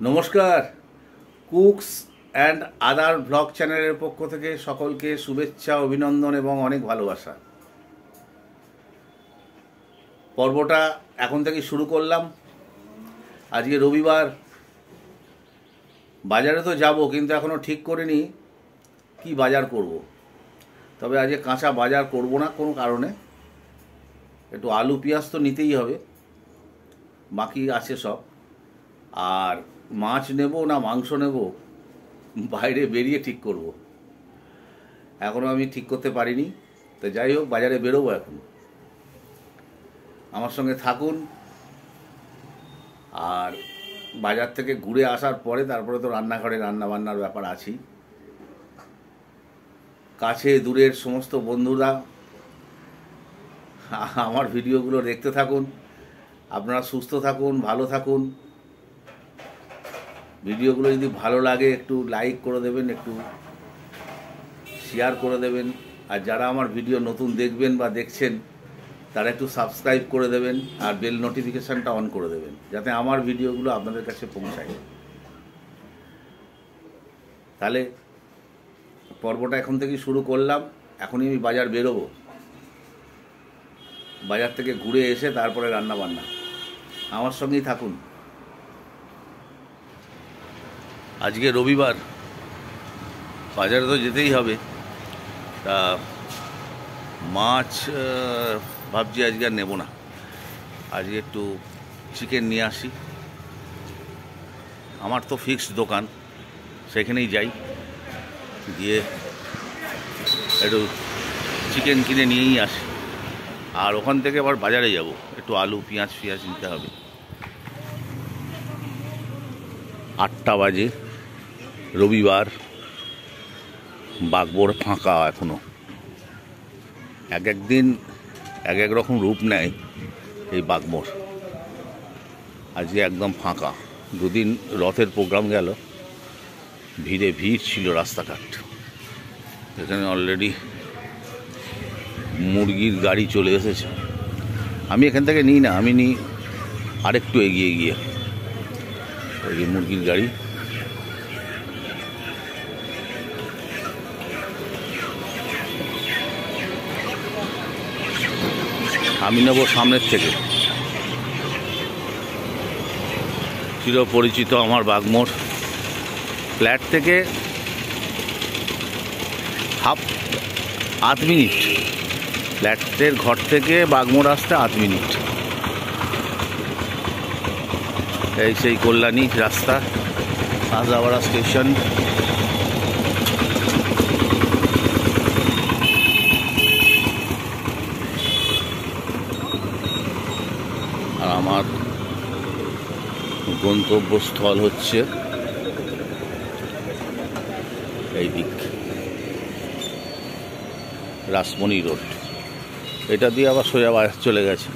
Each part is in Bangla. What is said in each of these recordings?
নমস্কার, কুকস অ্যান্ড আদার ব্লগ চ্যানেলের পক্ষ থেকে সকলকে শুভেচ্ছা, অভিনন্দন এবং অনেক ভালোবাসা। পর্বটা এখন থেকে শুরু করলাম। আজকে রবিবার, বাজারে তো যাব, কিন্তু এখনও ঠিক করিনি কি বাজার করব। তবে আজকে কাঁচা বাজার করব না কোনো কারণে, একটু আলু পেঁয়াজ তো নিতেই হবে, বাকি আছে সব। আর মাছ নেব না মাংস নেব বাইরে বেরিয়ে ঠিক করব, এখনও আমি ঠিক করতে পারিনি। তো যাই হোক, বাজারে বেরোবো এখন, আমার সঙ্গে থাকুন। আর বাজার থেকে ঘুরে আসার পরে তারপরে তো রান্নাঘরে রান্নাবান্নার ব্যাপার আছেই। কাছে দূরের সমস্ত বন্ধুরা আমার ভিডিওগুলো দেখতে থাকুন। আপনারা সুস্থ থাকুন, ভালো থাকুন। ভিডিওগুলো যদি ভালো লাগে একটু লাইক করে দেবেন, একটু শেয়ার করে দেবেন। আর যারা আমার ভিডিও নতুন দেখবেন বা দেখছেন তারা একটু সাবস্ক্রাইব করে দেবেন আর বেল নোটিফিকেশানটা অন করে দেবেন, যাতে আমার ভিডিওগুলো আপনাদের কাছে পৌঁছায়। তাহলে পর্বটা এখন থেকেই শুরু করলাম। এখনই আমি বাজার বেরোবো, বাজার থেকে ঘুরে এসে তারপরে রান্না বান্না। আমার সঙ্গেই থাকুন। আজকে রবিবার, বাজারে তো যেতেই হবে। তা মাছ ভাবছি আজকে আর নেব না, আজকে একটু চিকেন নিয়ে আসি। আমার তো ফিক্সড দোকান, সেখানেই যাই, গিয়ে একটু চিকেন কিনে নিয়েই আসি। আর ওখান থেকে আবার বাজারে যাব, একটু আলু পেঁয়াজ নিতে হবে। 8টা বাজে, রবিবার, বাগবোড় ফাঁকা এখনো। এক একদিন এক এক রকম রূপ নেয় এই বাগমোড়। আজকে একদম ফাঁকা। দুদিন রথের প্রোগ্রাম গেল, ভিড় ছিল রাস্তাঘাট। এখানে অলরেডি মুরগির গাড়ি চলে এসেছে। আমি এখান থেকে নিই না, আমি নিই আরেকটু এগিয়ে গিয়ে। এই মুরগির গাড়ি, আমি নেব সামনের থেকে। চিরপরিচিত আমার বাগমোড়, ফ্ল্যাট থেকে আধ মিনিট, ফ্ল্যাটের ঘর থেকে বাগমোড় আসতে 8 মিনিট। এই সেই কল্যাণী রাস্তা, আজাওয়াড়া স্টেশন। আর আমার গন্তব্যস্থল হচ্ছে এই দিক, রাসমণি রোড। এটা দিয়ে আবার সোজা বাজার চলে গেছে।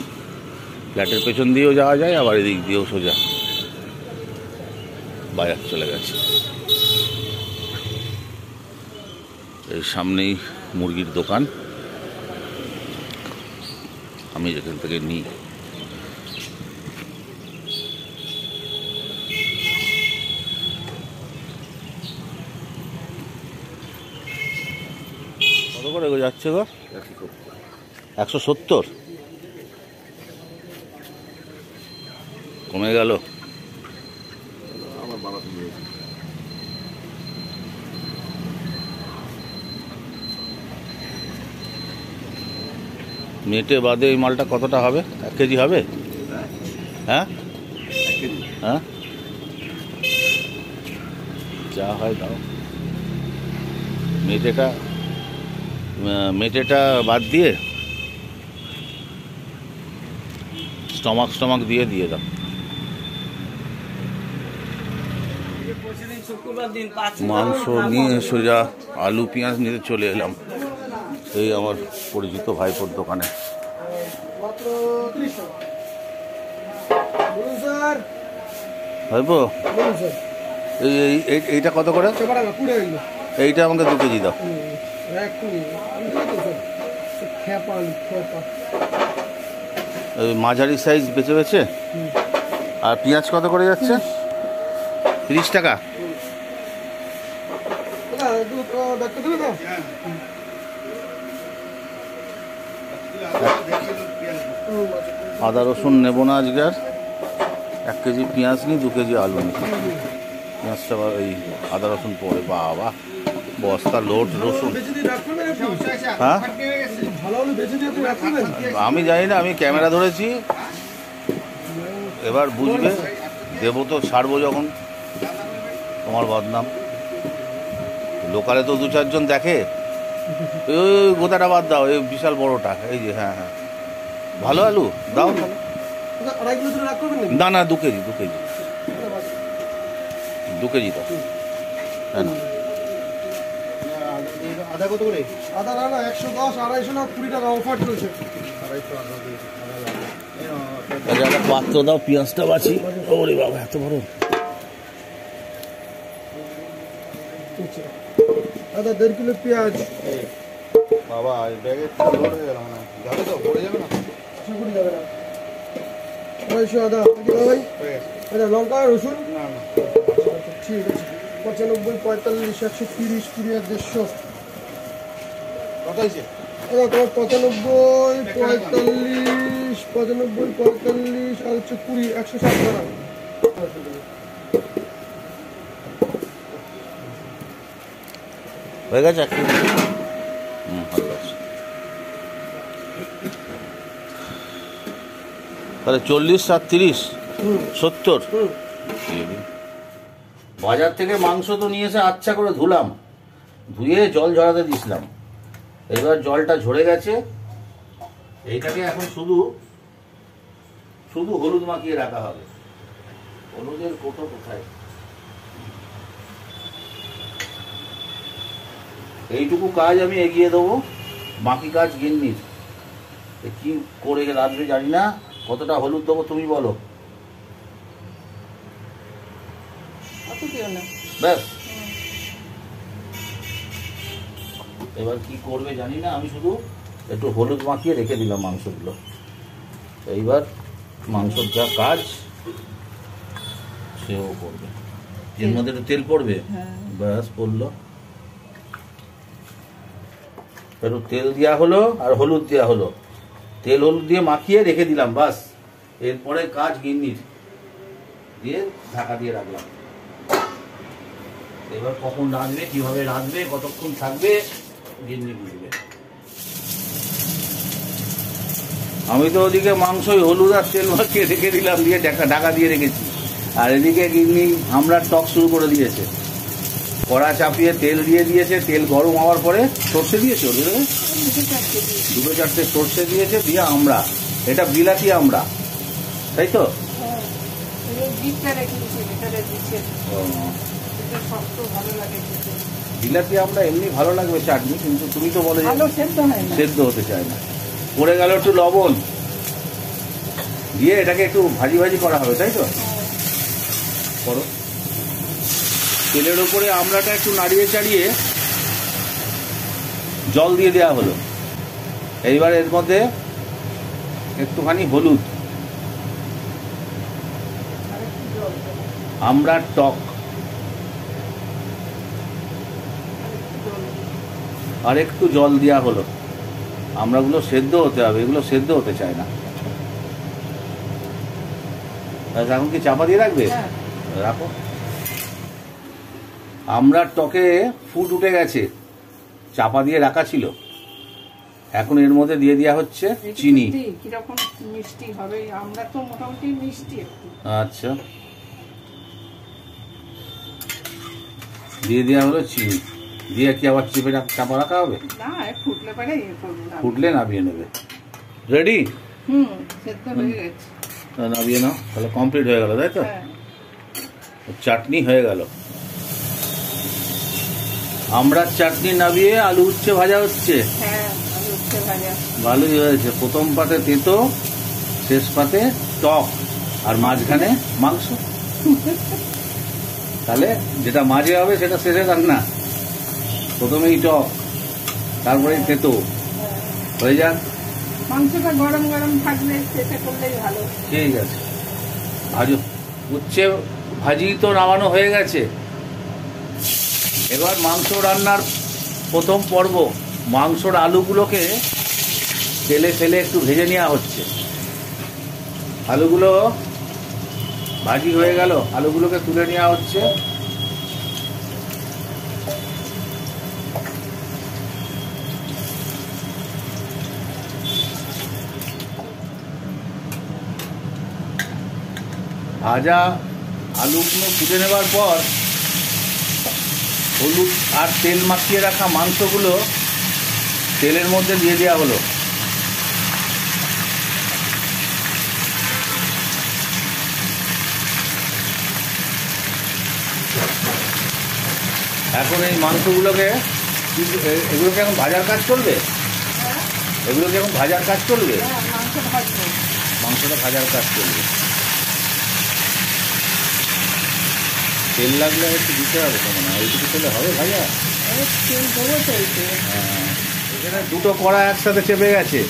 ফ্ল্যাটের পেছন দিয়েও যাওয়া যায়, আবার এদিক দিয়েও সোজা বাজার চলে গেছে। এই সামনেই মুরগির দোকান, আমি যেখান থেকে নিই। কত করে যাচ্ছে গো? 170 কমে গেল। মেটে বাদে এই মালটা কতটা হবে? 1 কেজি হবে? হ্যাঁ হ্যাঁ, যা হয় দাও। মেটেটা বাদ দিয়ে স্টমাক দিয়ে দাও। মাংস নিয়ে সোজা আলু পেঁয়াজ নিতে চলে এলাম এই আমার পরিচিত ভাইপোর দোকানে। ভাইপো, এইটা কত করে? এইটা আমাকে 2 কেজি দাও। মাঝারি সাইজ বেছে আর পেঁয়াজ কত করে যাচ্ছে? 30 টাকা। আদা রসুন নেবো না আজকে আর। 1 কেজি পেঁয়াজ নিই, 2 কেজি আলু নিই। পেঁয়াজটা এই আদা রসুন পরে বাবা বস্তা লোড রসুন। হ্যাঁ আমি জানি না, আমি ক্যামেরা ধরেছি, এবার বুঝবে। দেবো তো, ছাড়বো যখন তোমার বদনাম। লোকালে তো 2-4 জন দেখে। ওই গোটাটা বাদ দাও, এই বিশাল বড়টা এই যে। হ্যাঁ হ্যাঁ ভালো আলু দাও। না না 2 কেজি 2 কেজি 2 কেজি দাও। হ্যাঁ না আদা কত করে? আদা না 110, 250 না 20 টাকা অফার চলছে। 250 একটা পাত্র দাও, পেঁয়াজটা বাছি। ওরে বাবা এত বড় আদা 1.5 কিলো পেঁয়াজ। বাবা ব্যাগে লোড হয়ে গেল না, যাবে তো পড়ে যাবে না? আশা করি যাবে না। 250 আদা কি ভাই? আচ্ছা লঙ্কা রসুন না না ঠিক আছে। 95, 45, 130, 20 আর 150। কত হয়েছে? আচ্ছা তোমার 95, 45, 45 আর হচ্ছে 20, 160 টাকা। হয়ে গেছে। তাহলে 40 আর 30 70। বাজার থেকে মাংস তো নিয়ে এসে আচ্ছা করে ধুলাম, ধুয়ে জল ঝরাতে দিছিলাম। এবার জলটা ঝরে গেছে। এইটাকে এখন শুধু শুধু হলুদ মাখিয়ে রাখা হবে। হলুদের কোটো কোথায়? এইটুকু কাজ আমি এগিয়ে দেবো, বাকি কাজ গিন্নির। কি করে রাখবে জানি না। কতটা হলুদ দেবো তুমি বলো? ব্যাস। এবার কি করবে জানি না, আমি শুধু একটু হলুদ মাখিয়ে রেখে দিলাম মাংসগুলো। এইবার মাংসর যা কাজ সেও করবে। এর মধ্যে একটু তেল পড়বে, ব্যাস পড়লো। একটু তেল দেওয়া হলো আর হলুদ দেওয়া হলো, তেল হলুদ দিয়ে মাখিয়ে রেখে দিলাম, বাস। এরপরে কাজ গিন্নির। দিয়ে ঢাকা দিয়ে রাখলাম। এবার কখন রাঁধবে, কিভাবে রাঁধবে, কতক্ষণ থাকবে, গিন্নি বুঝবে। আমি তো ওদিকে মাংসই হলুদ আর তেল মাখিয়ে রেখে দিলাম, দিয়ে ঢাকা দিয়ে রেখেছি। আর এদিকে গিন্নি আমরা টক শুরু করে দিয়েছে। কড়া চাপিয়ে তেল দিয়ে দিয়েছে, তেল গরম হওয়ার পরে সর্ষে দিয়েছে, ওদের 2-4টে সর্ষে দিয়েছে, দিয়ে আমরা, এটা বিলাতি আমরা, তাই তো? বিলাতি আমরা এমনি ভালো লাগবে চাটনি, কিন্তু তুমি তো বলে সেদ্ধ হতে চায় না। পড়ে গেল একটু লবণ দিয়ে, এটাকে একটু ভাজি ভাজি করা হবে, তাই তো? করো। তেলের উপরে আমড়াটা একটু নাড়িয়ে চাড়িয়ে জল দিয়ে দেওয়া হলো। এইবার এর মধ্যে একটুখানি হলুদ, আমড়ার টক, আর একটু জল দেওয়া হলো। আমড়াগুলো সেদ্ধ হতে হবে, এগুলো সেদ্ধ হতে চায় না। এখন কি চাপা দিয়ে রাখবে? রাখো। আমড়ার টকে ফুট উঠে গেছে, চাপা দিয়ে রাখা ছিল। এখন এর মধ্যে দিয়ে দেওয়া হচ্ছে চিনি। কিরকম মিষ্টি হবে? আমরা তো মোটামুটি মিষ্টি একটু। আচ্ছা, দিয়ে দেওয়া হলো চিনি। দিয়ে কি আবার চেপে চাপা রাখা হবে? না, ফুটলে পরে ফুটলে নামিয়ে নেবে। রেডি? সেদ্ধ হয়ে গেছে। নামিয়ে নাও, তাহলে কমপ্লিট হয়ে গেল, তাই তো? চাটনি হয়ে গেল। আমড়ার চাটনি নামিয়ে আলু উচ্ছে ভাজা হচ্ছে। ভালোই হয়েছে। প্রথম পাতে তেতো, শেষ পাতে টক, আর মাঝখানে মাংস। তাহলে যেটা মাঝে হবে সেটা শেষে রান্না। প্রথমেই টক, তারপরে তেতো, হয়ে যাক। মাংসটা গরম গরম থাকলে সেটা করলেই ভালো। ঠিক আছে, ভাজো। উচ্ছে ভাজি তো নামানো হয়ে গেছে, এবার মাংস রান্নার প্রথম পর্ব। মাংসর আলুগুলোকে তেলে ফেলে একটু ভেজে নেওয়া হচ্ছে। আলুগুলো ভাজি হয়ে গেল, আলুগুলোকে তুলে নেওয়া হচ্ছে। ভাজা আলুগুলো ফুটে নেবার পর হলুদ আর তেল মাখিয়ে রাখা মাংসগুলো তেলের মধ্যে দিয়ে দেওয়া হলো। এখন এই মাংসগুলোকে এগুলোকে এখন ভাজার কাজ চলবে, এগুলোকে এখন ভাজার কাজ চলবে, মাংসটা ভাজার কাজ চলবে। তেল লাগলে একটু দিতে হবে, কেমন এইটুকু তেলে হবে ভাজা? এখানে দুটো কড়া একসাথে চেপে গেছে।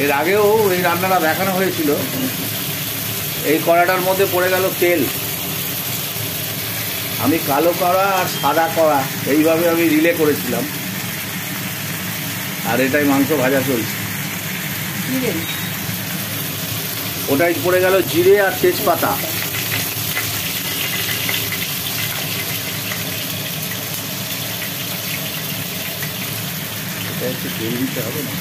এর আগেও এই রান্নাটা দেখানো হয়েছিল। এই কড়াটার মধ্যে পড়ে গেল তেল। আমি কালো কড়া আর সাদা কড়া এইভাবে আমি রিলে করেছিলাম, আর এটাই মাংস ভাজা চলছে। ওটাই পড়ে গেল জিরে আর তেজপাতা। এটা একটু তেল দিতে হবে না?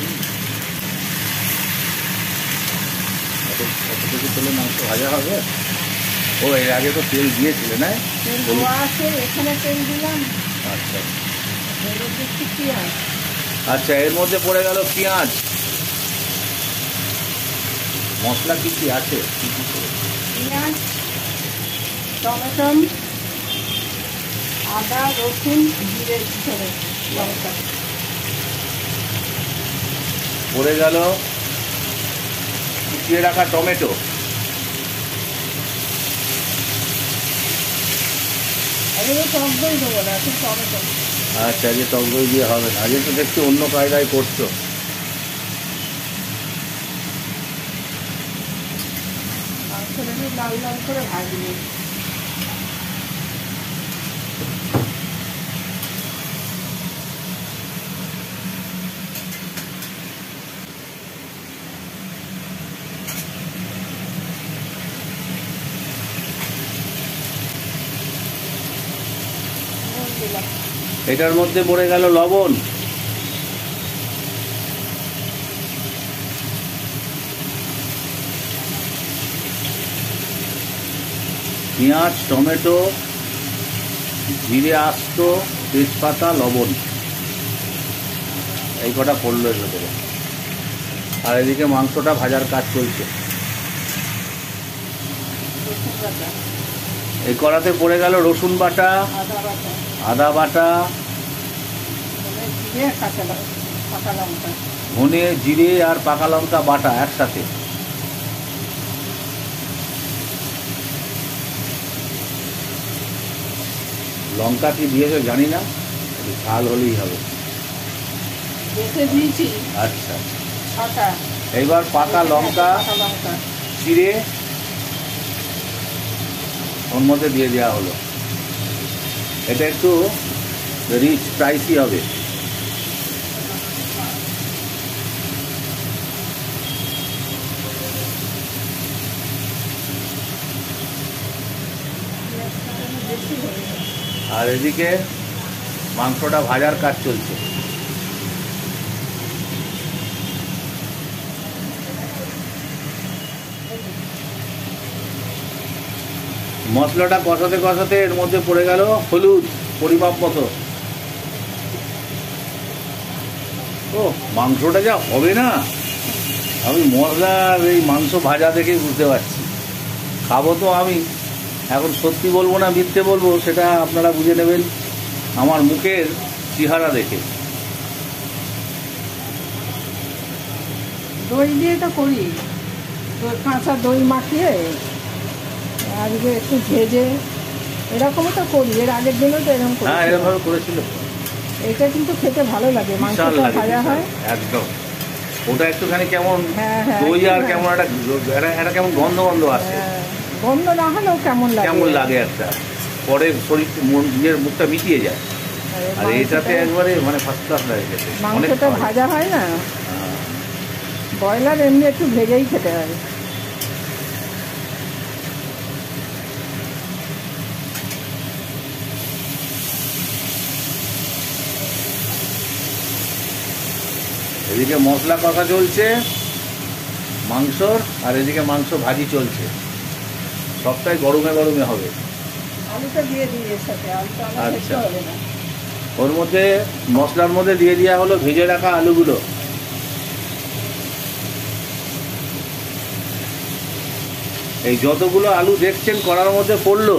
কতটুকু তেলে মাংস ভাজা হবে? ও এর আগে তো তেল দিয়েছিলে না? আচ্ছা আচ্ছা, এর মধ্যে পড়ে গেল পেঁয়াজ। মশলা কি কি আছে? পেঁয়াজ, টমেটো, আদা, রসুন, জিরে, লঙ্কা। পড়ে গেল কুচিয়ে রাখা টমেটো। আচ্ছা, যে টক দই দিয়ে হবে না, আজকে তো দেখছি অন্য কায়দায় করছো। লাল লাল করে ভাজবো। এটার মধ্যে পড়ে গেল লবণ, পেঁয়াজ, টমেটো, জিরে আস্ত, তেজপাতা, লবণ, এই কটা পড়লো এর ভেতরে। আর এদিকে মাংসটা ভাজার কাজ চলছে। এই কড়াতে পড়ে গেল রসুন বাটা, আদা বাটা, ধনে, জিরে আর পাকা লঙ্কা বাটা একসাথে। লঙ্কা কি দিয়েছে জানি না, ঝাল হলেই হবে। আচ্ছা, এইবার পাকা লঙ্কা চিড়ে ওর মধ্যে দিয়ে দেওয়া হলো। এটা একটু রিচ স্পাইসি হবে। আর এদিকে মাংসটা ভাজার কাজ চলছে। মশলাটা কষাতে কষাতে এর মধ্যে পড়ে গেল হলুদ পরিমাপ মতো। ও মাংসটা যা হবে না, আমি মশলার এই মাংস ভাজা দেখেই বুঝতে পারছি। খাবো তো আমি, এখন সত্যি বলবো না মিথ্যে বলবো সেটা আপনারা বুঝে নেবেন আমার মুখের চেহারা দেখে। দই দিয়ে তো করি, কাঁচা দই মাখিয়ে আজকে একটু ভেজে এরকমও তো করি। এর আগের দিনও তো এরকম করি। হ্যাঁ, এরকম ভাবে করেছিল। এটা কিন্তু খেতে ভালো লাগে, মাংসটা ভাজা হয় একদম। ওটা একটুখানি কেমন দই আর কেমন একটা কেমন গন্ধ গন্ধ আসে। গন্ধ না হলেও কেমন লাগে একটা, পরে শরীর নিজের মুখটা মিটিয়ে যায়। আর এটাতে একবারে মানে ফার্স্ট ক্লাস লাগে খেতে। মাংসটা ভাজা হয় না, ব্রয়লার এমনি একটু ভেজেই খেতে হয়। এদিকে মশলা কষা চলছে মাংসর, আর এদিকে মাংস ভাজি চলছে। সবটাই গরমে গরমে হবে। আলুটা দিয়ে দিই এর সাথে, আলুটা আচ্ছা, হবে না। ওর মধ্যে মশলার মধ্যে দিয়ে দেওয়া হলো ভেজে রাখা আলুগুলো। এই যতগুলো আলু দেখছেন কড়ার মধ্যে পড়লো,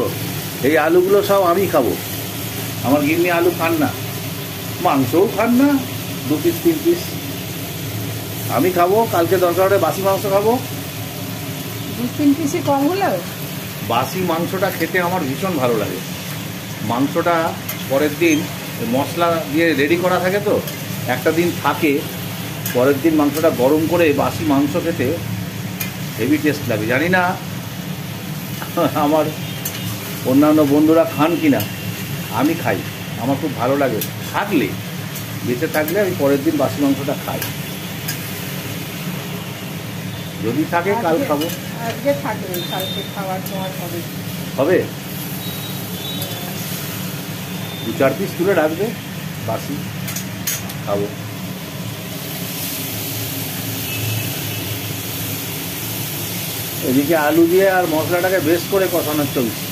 এই আলুগুলো সব আমি খাবো। আমার গিন্নি আলু খান না, মাংসও খান না, 2 পিস 3 পিস। আমি খাবো, কালকে দরকার হলে বাসি মাংস খাবো। 2-3 পিসই কম হলো। বাসি মাংসটা খেতে আমার ভীষণ ভালো লাগে। মাংসটা পরের দিন মশলা দিয়ে রেডি করা থাকে, তো একটা দিন থাকে, পরের দিন মাংসটা গরম করে বাসি মাংস খেতে হেভি টেস্ট লাগে। জানি না আমার অন্যান্য বন্ধুরা খান কিনা, আমি খাই, আমার খুব ভালো লাগে। থাকলে, বেঁচে থাকলে আমি পরের দিন বাসি মাংসটা খাই। যদি থাকে কাল খাবো। আজকে থাকবে, কালকে খাওয়ার সময় হবে। হবে 2-4 পিস তুলে রাখবে, বাসি খাবো। এদিকে আলু দিয়ে আর মশলাটাকে বেশ করে কষানো চলছে।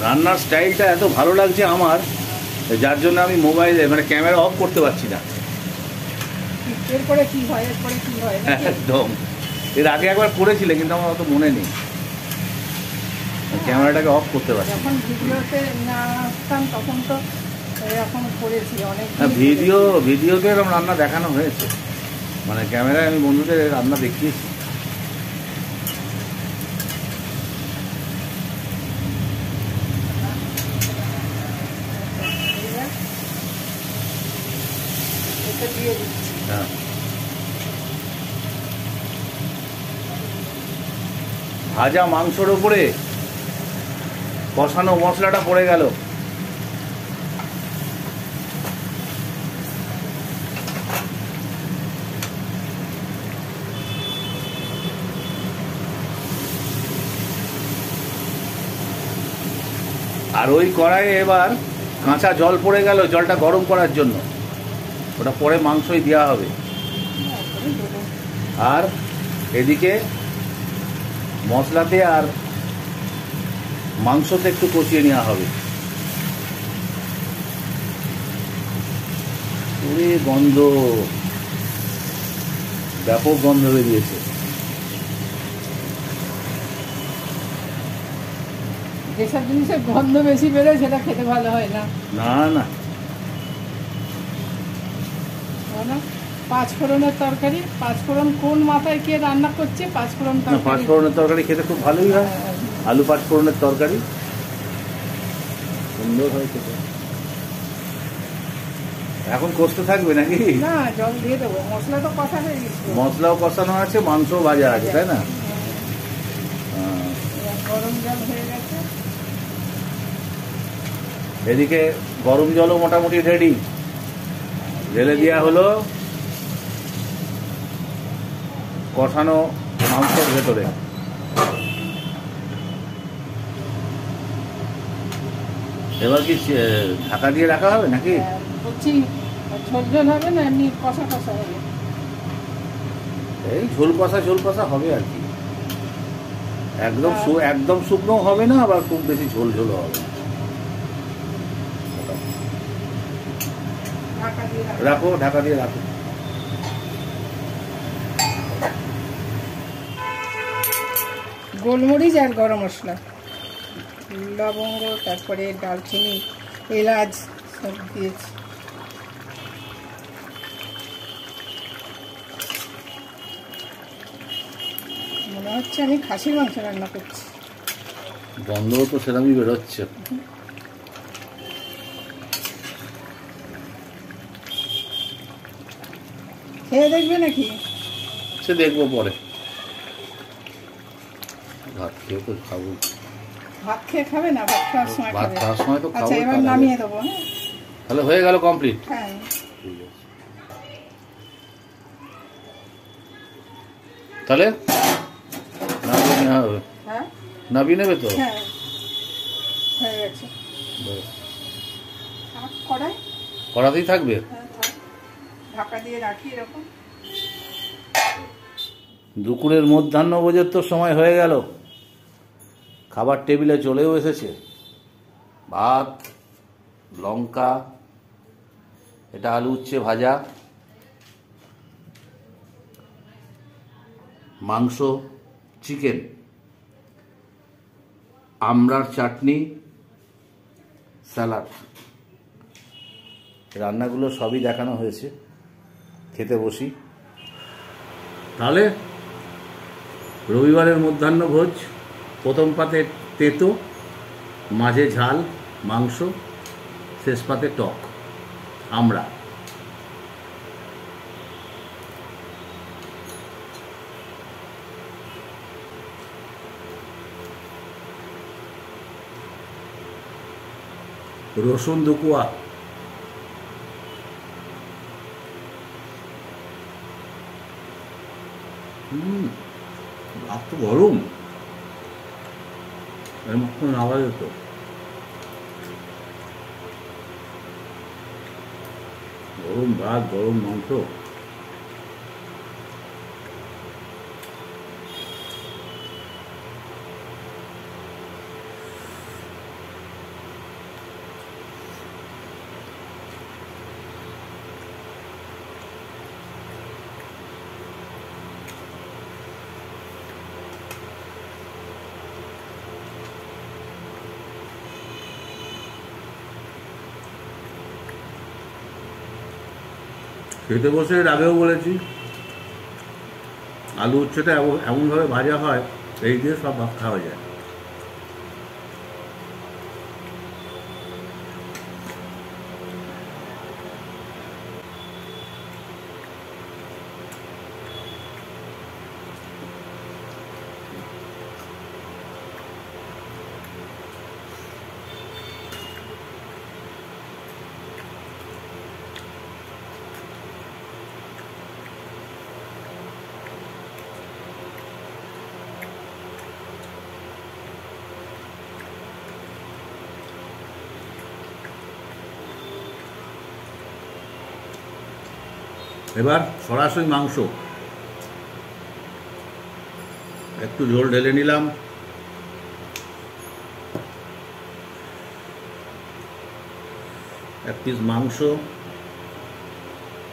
রান্নার স্টাইলটা এত ভালো লাগছে আমার, যার জন্য আমি মোবাইলে মানে ক্যামেরা অফ করতে পারছি না। এরপরে কি হয়, এরপরে কি হয় একদম। এর আগে একবার করেছিলে, কিন্তু আমার অত মনে নেই, ক্যামেরাটাকে অফ করতে পারছি। যখন ভিডিওতে না আসতাম তখন তো এখন করেছি অনেক। হ্যাঁ, ভিডিওতে এরকম রান্না দেখানো হয়েছে, মানে ক্যামেরায় আমি বন্ধুদের রান্না দেখিয়েছি। হ্যাঁ, ভাজা মাংসর উপরে কষানো মশলাটা পড়ে গেল। আর ওই কড়াইয়ে এবার কাঁচা জল পড়ে গেল, জলটা গরম করার জন্য। ওটা পরে মাংসই দেওয়া হবে। আর এদিকে মশলাতে আর মাংসতে একটু কষিয়ে নেওয়া হবে। ওরে গন্ধ, ব্যাপক গন্ধ বেরিয়েছে। যেসব জিনিসের গন্ধ বেশি বেরোয় সেটা খেতে ভালো হয় না। না না, 5 ফোড়নের তরকারি, 5 ফোড়ন কোন মাথায় কে রান্না করছে? 5 ফোড়ন তরকারি, 5 ফোড়নের তরকারি খেতে খুব ভালোই হয়। আলু 5 ফোড়নের তরকারি সুন্দর হয় খেতে। এখন কষতে থাকবে নাকি? না, জল দিয়ে দেবো। মশলা তো কষা হয়ে গেছে, মশলাও কষানো আছে, মাংসও ভাজা আছে, তাই না? গরম জল হয়ে গেছে। এদিকে গরম জলও মোটামুটি রেডি, ঢেলে দেওয়া হলো কষানো মাংসের ভেতরে। এবার কি ঢাকা দিয়ে রাখা হবে নাকি? বলছি ঝোল ঝোল হবে না এমনি কষা কষা হবে? এই ঝোল কষা হবে আর কি। একদম শুকনো হবে না, আবার খুব বেশি ঝোল হবে। রাখো, ঢাকা দিয়ে রাখো। গোলমরিচ আর গরম মশলা, লবঙ্গ, তারপরে দারচিনি, এলাচ সব দিয়েছি। মনে হচ্ছে আমি খাসির মাংস রান্না করছি। গন্ধ তো সেরকমই বেরোচ্ছে। খেয়ে দেখবে নাকি? সে দেখবো পরে, ভাত খেয়ে তো খাবো। ভাত খেয়ে খাবে না? ভাত খাওয়ার সময় ভাত খাবে। খাওয়ার সময় তো খাবো। আচ্ছা, এবার নামিয়ে দেবো। হ্যাঁ, তাহলে হয়ে গেল কমপ্লিট। হ্যাঁ। ঠিক আছে, তাহলে নামিয়ে নেওয়া হবে। হ্যাঁ, নামিয়ে নেবে তো? হ্যাঁ, হয়ে গেছে। ব্যাস। আর কড়াই? কড়াতেই থাকবে। হ্যাঁ, থাক। ঢাকা দিয়ে রাখি এরকম। দুপুরের মধ্যাহ্নভোজের তো সময় হয়ে গেল, খাবার টেবিলে চলেও এসেছে। ভাত, লঙ্কা, এটা আলু উচ্ছে ভাজা, মাংস, চিকেন, আমড়ার চাটনি, স্যালাড। রান্নাগুলো সবই দেখানো হয়েছে। খেতে বসি তাহলে। রবিবারের মধ্যাহ্নভোজ, প্রথম পাতে তেতো, মাঝে ঝাল মাংস, শেষ পাতে টক আমড়া। রসুন দুকুয়া। ভাত তো গরম, এমন আওয়াজ হতো। গরম ভাত, গরম মাংস। খেতে বসে এর আগেও বলেছি, আলু উচ্ছেটা এমনভাবে ভাজা হয়, এই দিয়ে সব ভাত খাওয়া যায়। এবার সরাসরি মাংস, একটু ঝোল ঢেলে নিলাম। এক পিস মাংস,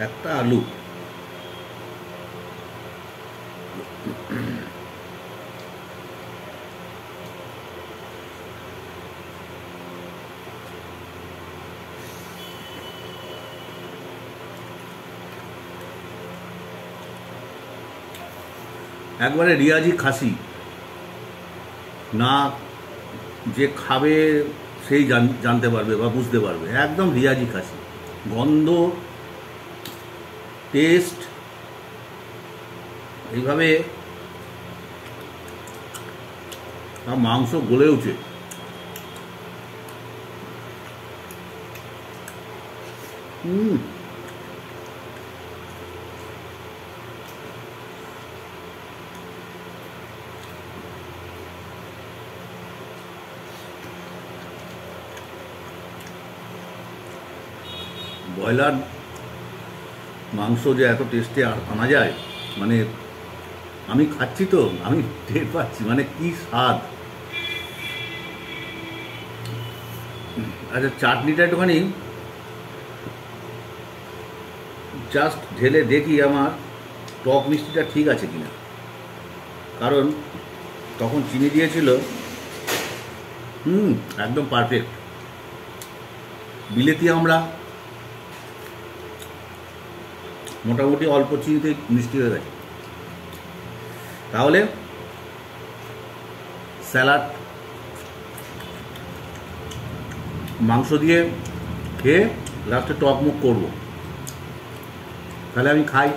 একটা আলু, একবারে রিয়াজি খাসি না, যে খাবে সেই জানতে পারবে বা বুঝতে পারবে। একদম রিয়াজি খাসি, গন্ধ, টেস্ট এইভাবে মাংস গলে উঠে। ব্রয়লার মাংস যে এত টেস্টে আনা যায়, মানে আমি খাচ্ছি তো আমি টের পাচ্ছি, মানে কি স্বাদ। আচ্ছা, চাটনিটা একটুখানি জাস্ট ঢেলে দেখি আমার টক মিষ্টিটা ঠিক আছে কিনা, কারণ তখন চিনি দিয়েছিল। একদম পারফেক্ট। বিলেতি আমরা মোটামুটি অল্প চিনিতে মিষ্টি হয়ে গেছে। তাহলে স্যালাড মাংস দিয়ে খেয়ে লাস্টে টক মুখ করবো। তাহলে আমি খাই।